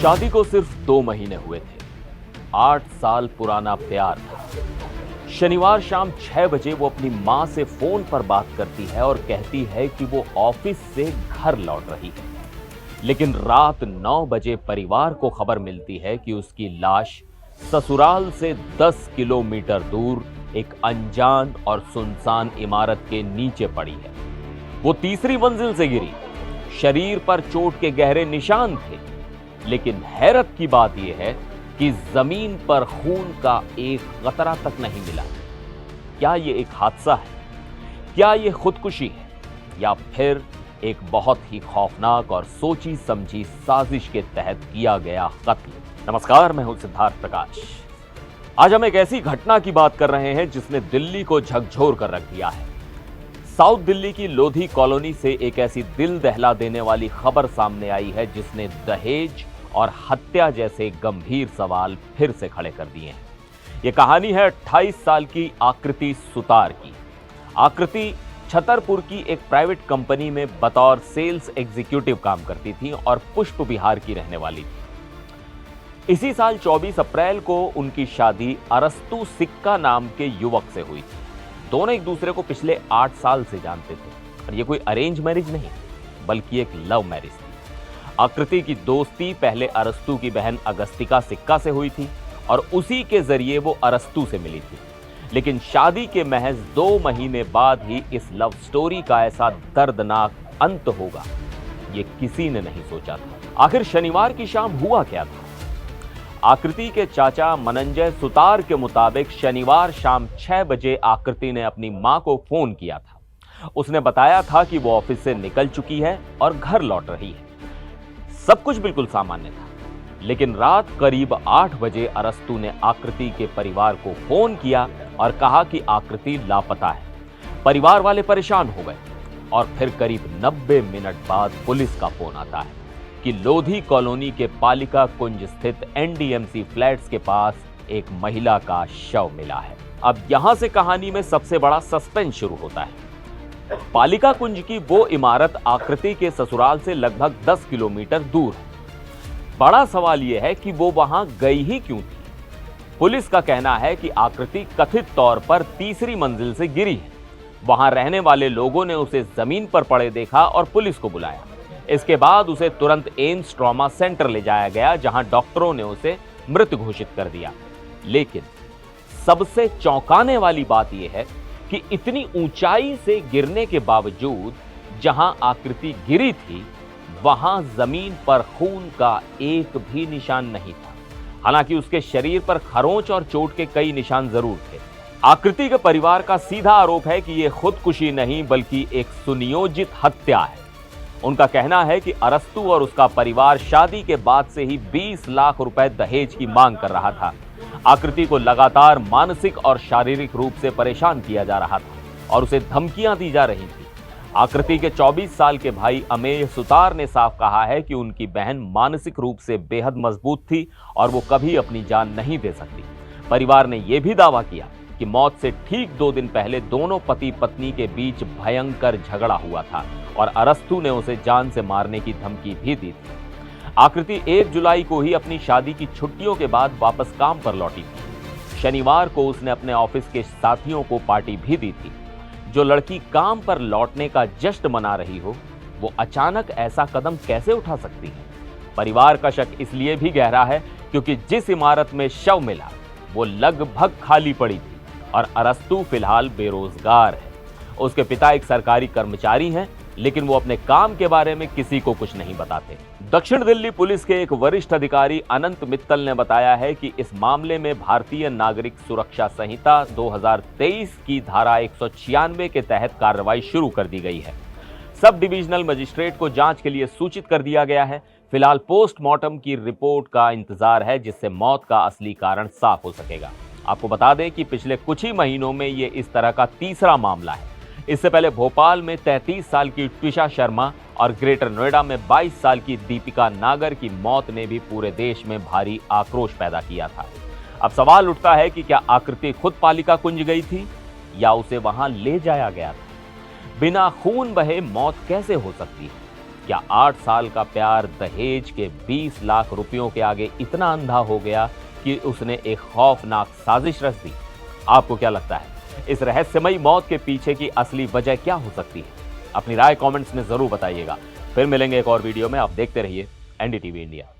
शादी को सिर्फ 2 महीने हुए थे। 8 साल पुराना प्यार था। शनिवार शाम 6 बजे वो अपनी मां से फोन पर बात करती है और कहती है कि वो ऑफिस से घर लौट रही है। लेकिन रात 9 बजे परिवार को खबर मिलती है कि उसकी लाश ससुराल से 10 किलोमीटर दूर एक अनजान और सुनसान इमारत के नीचे पड़ी है। वो तीसरी मंजिल से गिरी। शरीर पर चोट के गहरे निशान थे, लेकिन हैरत की बात यह है कि जमीन पर खून का एक कतरा तक नहीं मिला। क्या ये एक हादसा है? क्या ये खुदकुशी है, या फिर एक बहुत ही खौफनाक और सोची समझी साजिश के तहत किया गया कत्ल? नमस्कार, मैं हूं सिद्धार्थ प्रकाश। आज हम एक ऐसी घटना की बात कर रहे हैं जिसने दिल्ली को झकझोर कर रख दिया है। साउथ दिल्ली की लोधी कॉलोनी से एक ऐसी दिल दहला देने वाली खबर सामने आई है जिसने दहेज और हत्या जैसे गंभीर सवाल फिर से खड़े कर दिए हैं। यह कहानी है 28 साल की आकृति सुतार की। आकृति छतरपुर की एक प्राइवेट कंपनी में बतौर सेल्स एग्जीक्यूटिव काम करती थी और पुष्प विहार की रहने वाली थी। इसी साल 24 अप्रैल को उनकी शादी अरस्तु सिक्का नाम के युवक से हुई थी। दोनों एक दूसरे को पिछले 8 साल से जानते थे और यह कोई अरेंज मैरिज नहीं, बल्कि एक लव मैरिज थी। आकृति की दोस्ती पहले अरस्तु की बहन अगस्तिका सिक्का से हुई थी और उसी के जरिए वो अरस्तु से मिली थी। लेकिन शादी के महज 2 महीने बाद ही इस लव स्टोरी का ऐसा दर्दनाक अंत होगा, ये किसी ने नहीं सोचा था। आखिर शनिवार की शाम हुआ क्या था? आकृति के चाचा मनंजय सुतार के मुताबिक शनिवार शाम 6 बजे आकृति ने अपनी मां को फोन किया था। उसने बताया था कि वो ऑफिस से निकल चुकी है और घर लौट रही है। सब कुछ बिल्कुल सामान्य था, लेकिन रात करीब 8 बजे अरस्तु ने आकृति के परिवार को फोन किया और कहा कि आकृति लापता है। परिवार वाले परेशान हो गए और फिर करीब 90 मिनट बाद पुलिस का फोन आता है कि लोधी कॉलोनी के पालिका कुंज स्थित एनडीएमसी फ्लैट्स के पास एक महिला का शव मिला है। अब यहां से कहानी में सबसे बड़ा सस्पेंस शुरू होता है। पालिका कुंज की वो इमारत आकृति के ससुराल से लगभग 10 किलोमीटर दूर है। बड़ा सवाल यह है कि वो वहां गई ही क्यों थी? पुलिस का कहना है कि आकृति कथित तौर पर तीसरी मंजिल से गिरी है। वहां रहने वाले लोगों ने उसे जमीन पर पड़े देखा और पुलिस को बुलाया। इसके बाद उसे तुरंत एम्स ट्रॉमा सेंटर ले जाया गया, जहां डॉक्टरों ने उसे मृत घोषित कर दिया। लेकिन सबसे चौंकाने वाली बात यह है कि इतनी ऊंचाई से गिरने के बावजूद जहां आकृति गिरी थी, वहां जमीन पर खून का एक भी निशान नहीं था। हालांकि उसके शरीर पर खरोंच और चोट के कई निशान जरूर थे। आकृति के परिवार का सीधा आरोप है कि यह खुदकुशी नहीं, बल्कि एक सुनियोजित हत्या है। उनका कहना है कि अरस्तु और उसका परिवार शादी के बाद से ही 20 लाख रुपए दहेज की मांग कर रहा था। आकृति को लगातार मानसिक और शारीरिक रूप से परेशान किया जा रहा था और उसे धमकियां दी जा रही थी। आकृति के 24 साल के भाई अमेय सुतार ने साफ कहा है कि उनकी बहन मानसिक रूप से बेहद मजबूत थी और वो कभी अपनी जान नहीं दे सकती। परिवार ने यह भी दावा किया कि मौत से ठीक 2 दिन पहले दोनों पति पत्नी के बीच भयंकर झगड़ा हुआ था और अरस्तु ने उसे जान से मारने की धमकी भी दी थी। आकृति 1 जुलाई को ही अपनी शादी की छुट्टियों के बाद वापस काम पर लौटी थी। शनिवार को उसने अपने ऑफिस के साथियों को पार्टी भी दी थी। जो लड़की काम पर लौटने का जश्न मना रही हो, वो अचानक ऐसा कदम कैसे उठा सकती है? परिवार का शक इसलिए भी गहरा है क्योंकि जिस इमारत में शव मिला वो लगभग खाली पड़ी थी और अरस्तु फिलहाल बेरोजगार है। उसके पिता एक सरकारी कर्मचारी हैं, लेकिन वो अपने काम के बारे में किसी को कुछ नहीं बताते। दक्षिण दिल्ली पुलिस के एक वरिष्ठ अधिकारी अनंत मित्तल ने बताया है कि इस मामले में भारतीय नागरिक सुरक्षा संहिता 2023 की धारा 196 के तहत कार्रवाई शुरू कर दी गई है। सब डिविजनल मजिस्ट्रेट को जांच के लिए सूचित कर दिया गया है। फिलहाल पोस्टमार्टम की रिपोर्ट का इंतजार है, जिससे मौत का असली कारण साफ हो सकेगा। आपको बता दें कि पिछले कुछ ही महीनों में ये इस तरह का तीसरा मामला है। इससे पहले भोपाल में 33 साल की ट्विशा शर्मा और ग्रेटर नोएडा में 22 साल की दीपिका नागर की मौत ने भी पूरे देश में भारी आक्रोश पैदा किया था। अब सवाल उठता है कि क्या आकृति खुद पालिका कुंज गई थी या उसे वहां ले जाया गया था? बिना खून बहे मौत कैसे हो सकती है? क्या 8 साल का प्यार दहेज के 20 लाख रुपयों के आगे इतना अंधा हो गया कि उसने एक खौफनाक साजिश रच दी? आपको क्या लगता है, इस रहस्यमयी मौत के पीछे की असली वजह क्या हो सकती है? अपनी राय कमेंट्स में जरूर बताइएगा। फिर मिलेंगे एक और वीडियो में। आप देखते रहिए एनडीटीवी इंडिया।